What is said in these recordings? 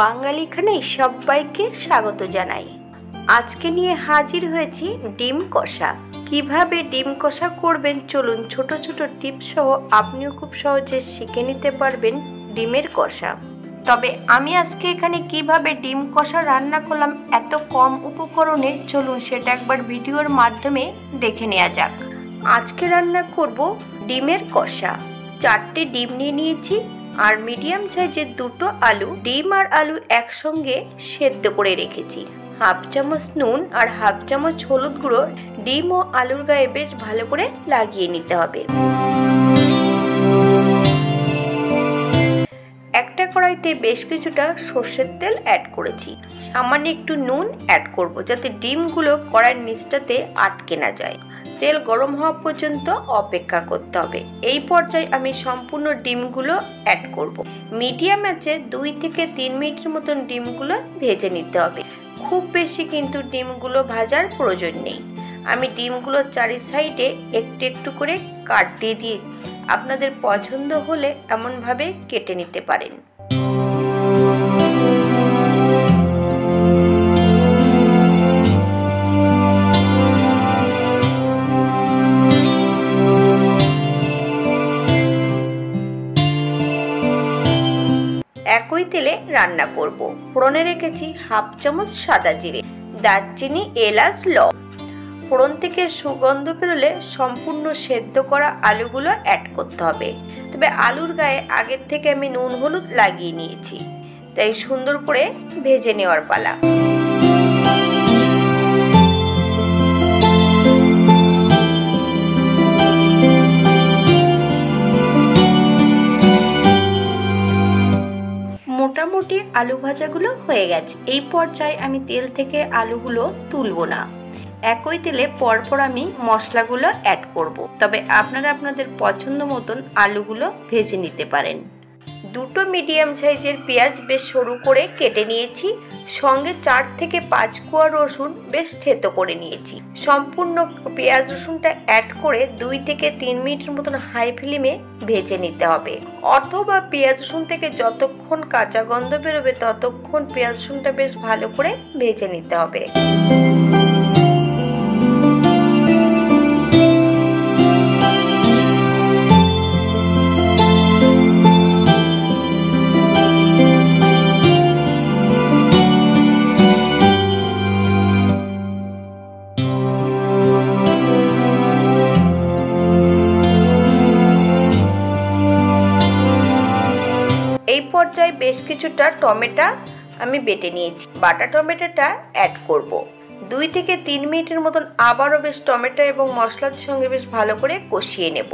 বাঙালি খানায় সবাইকে স্বাগত জানাই। আজকে নিয়ে হাজির হয়েছি ডিম কষা। কিভাবে ডিম কষা করবেন চলুন ছোট ছোট টিপস সহ আপনিও খুব সহজে শিখে নিতে পারবেন ডিমের কষা। তবে আমি আজকে এখানে কিভাবে ডিম কষা রান্না করলাম এত কম উপকরণে, চলুন সেটা একবার ভিডিওর মাধ্যমে দেখে নেওয়া যাক। আজকে রান্না করব ডিমের কষা। 4টে ডিম নিয়ে নিয়েছি আর মিডিয়াম সাইজের 2টো আলু। ডিম আর আলু একসঙ্গে সেদ্ধ করে রেখেছি। হাফ চামচ নুন আর হাফ চামচ হলুদ গুঁড়ো ডিম ও আলুর গায়ে বেশ ভালো করে লাগিয়ে নিতে হবে। একটা কড়াইতে বেশ কিছুটা সর্ষের তেল অ্যাড করেছি। সামান্য একটু নুন অ্যাড করব যাতে ডিমগুলো কড়াইয়ের নিচটাতে আটকে না যায়। তেল গরম হওয়া পর্যন্ত অপেক্ষা করতে হবে। এই পর্যায়ে আমি সম্পূর্ণ ডিমগুলো অ্যাড করব। মিডিয়াম আঁচে 2 থেকে 3 মিনিটের মতন ডিমগুলো ভেজে নিতে হবে। খুব বেশি কিন্তু ডিমগুলো ভাজার প্রয়োজন নেই। আমি ডিমগুলো চারি সাইডে একটু একটু করে কাট দিয়ে দিই। আপনাদের পছন্দ হলে এমনভাবে কেটে নিতে পারেন। একই তেলে রান্না করব। ফোড়নে রেখেছি হাফ চামচ সাদা জিরে, দারচিনি, এলাচ, লং। ফোড়ন থেকে সুগন্ধ বেরোলে সম্পূর্ণ সেদ্ধ করা আলুগুলো অ্যাড করতে হবে। তবে আলুর গায়ে আগের থেকে আমি নুন হলুদ লাগিয়ে নিয়েছি, তাই সুন্দর করে ভেজে নেওয়ার পালা। মোটামুটি আলু ভাজাগুলো হয়ে গেছে। এই পর্যায়ে আমি তেল থেকে আলুগুলো তুলবো না। একই তেলে পরপর আমি মশলাগুলো অ্যাড করব। তবে আপনারা আপনাদের পছন্দ মতন আলুগুলো ভেজে নিতে পারেন। 2টো মিডিয়াম সাইজের পেঁয়াজ বেশ সরু করে কেটে নিয়েছি। সঙ্গে 4 থেকে 5 কোয়া রসুন বেশ থেতো করে নিয়েছি। সম্পূর্ণ পেঁয়াজ রসুনটা অ্যাড করে 2 থেকে 3 মিনিটের মতন হাই ফ্লেমে ভেজে নিতে হবে। অথবা পেঁয়াজ রসুন থেকে যতক্ষণ কাঁচা গন্ধ বেরোবে ততক্ষণ পেঁয়াজ রসুনটা বেশ ভালো করে ভেজে নিতে হবে। এই পর্যায়ে বেশ কিছুটা টমেটো আমি বেটে নিয়েছি। বাটা টমেটোটা অ্যাড করব। 2 থেকে 3 মিনিটের মতন আবারও বেশ টমেটো এবং মশলার সঙ্গে বেশ ভালো করে কষিয়ে নেব।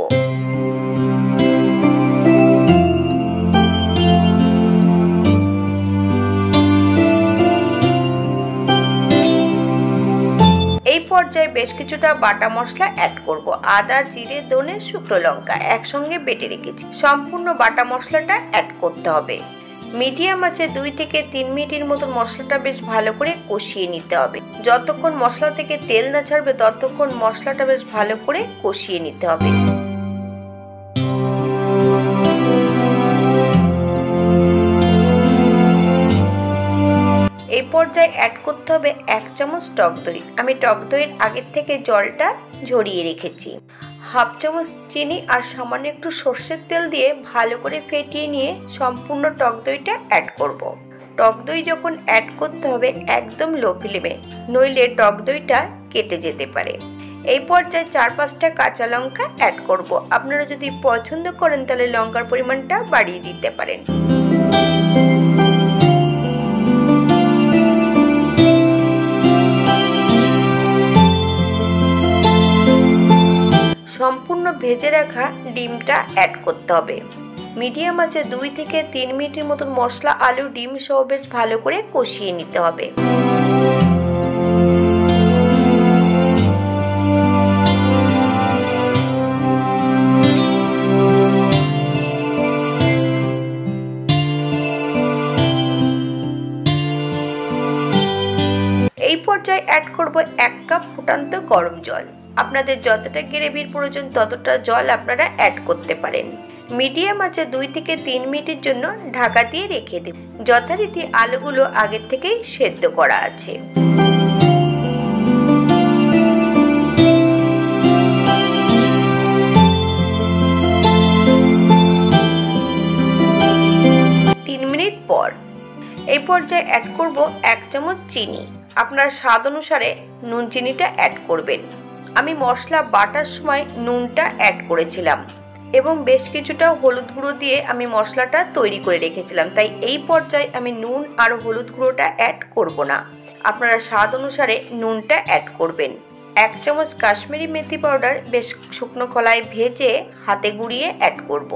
এই পর্যায়ে বেশ কিছুটা বাটা মশলা অ্যাড করব। আদা, জিরে, ধনে, শুকনো লঙ্কা একসঙ্গে বেটে রেখেছি। সম্পূর্ণ বাটা মশলাটা অ্যাড করতে হবে। মিডিয়াম আঁচে 2 থেকে 3 মিনিটের মতন মশলাটা বেশ ভালো করে কষিয়ে নিতে হবে। যতক্ষণ মশলা থেকে তেল না ছাড়বে ততক্ষণ মশলাটা বেশ ভালো করে কষিয়ে নিতে হবে। এই পর্যায়ে অ্যাড করতে হবে 1 চামচ টক দই। আমি টক দইয়ের আগের থেকে জলটা ঝরিয়ে রেখেছি। হাফ চামচ চিনি আর সামান্য একটু সর্ষের তেল দিয়ে ভালো করে ফেটিয়ে নিয়ে সম্পূর্ণ টক দইটা অ্যাড করব। টক দই যখন অ্যাড করতে হবে একদম লো ফ্লেমে, নইলে টক দইটা কেটে যেতে পারে। এই পর্যায়ে 4-5টা কাঁচা লঙ্কা অ্যাড করব। আপনারা যদি পছন্দ করেন তাহলে লঙ্কার পরিমাণটা বাড়িয়ে দিতে পারেন। সম্পূর্ণ ভেজে রাখা ডিমটা অ্যাড করতে হবে। মিডিয়াম আঁচে 2 থেকে 3 মিনিটের মতন মশলা, আলু, ডিম সহ বেশ ভালো করে কষিয়ে নিতে হবে। এই পর্যায়ে অ্যাড করব 1 কাপ ফুটন্ত গরম জল। আপনাদের যতটা গ্রেভির প্রয়োজন ততটা জল আপনারা অ্যাড করতে পারেন। মিডিয়াম আঁচে 2 থেকে 3 মিনিটের জন্য ঢাকা দিয়ে রেখে দিন। যথারীতি আলুগুলো আগের থেকেই সেদ্ধ করা আছে। পর এই পর্যায়ে অ্যাড করব 1 চামচ চিনি। আপনার স্বাদ অনুসারে নুন চিনিটা অ্যাড করবেন। আমি মশলা বাটার সময় নুনটা অ্যাড করেছিলাম এবং বেশ কিছুটা হলুদ গুঁড়ো দিয়ে আমি মশলাটা তৈরি করে রেখেছিলাম, তাই এই পর্যায়ে আমি নুন আর হলুদ গুঁড়োটা অ্যাড করব না। আপনারা স্বাদ অনুসারে নুনটা অ্যাড করবেন। 1 চামচ কাশ্মীরি মেথি পাউডার বেশ শুকনো কড়াইয়ে ভেজে হাতে গুঁড়িয়ে অ্যাড করব।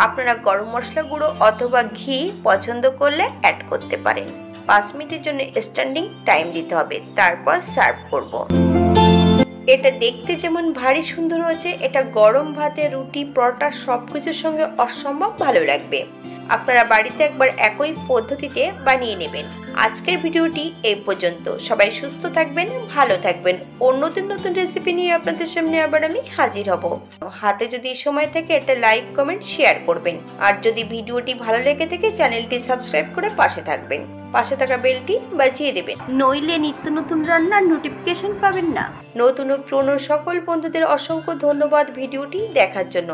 আপনারা গরম মশলা গুঁড়ো অথবা ঘি পছন্দ করলে অ্যাড করতে পারেন। 5 মিনিটের জন্য স্ট্যান্ডিং টাইম দিতে হবে, তারপর সার্ভ করব। এটা দেখতে যেমন ভারী সুন্দর হয়েছে, এটা গরম ভাতে, রুটি, পরোটা সবকিছুর সঙ্গে অসম্ভব ভালো লাগবে। আপনারা বাড়িতে একবার একই পদ্ধতিতে বানিয়ে নেবেন। আজকের ভিডিওটি এই পর্যন্ত। সবাই সুস্থ থাকবেন, ভালো থাকবেন। নতুন নতুন রেসিপি নিয়ে আপনাদের সামনে আবার আমি হাজির হব। হাতে যদি সময় থাকে একটা লাইক, কমেন্ট, শেয়ার করবেন। আর যদি ভিডিওটি ভালো লেগে থাকে চ্যানেলটি সাবস্ক্রাইব করে পাশে থাকবেন। পাশে থাকা বেলটি বাজিয়ে দেবেন, নইলে নিত্য নতুন রান্নার নোটিফিকেশন পাবেন না। নতুন ও পুরনো সকল বন্ধুদের অসংখ্য ধন্যবাদ ভিডিওটি দেখার জন্য।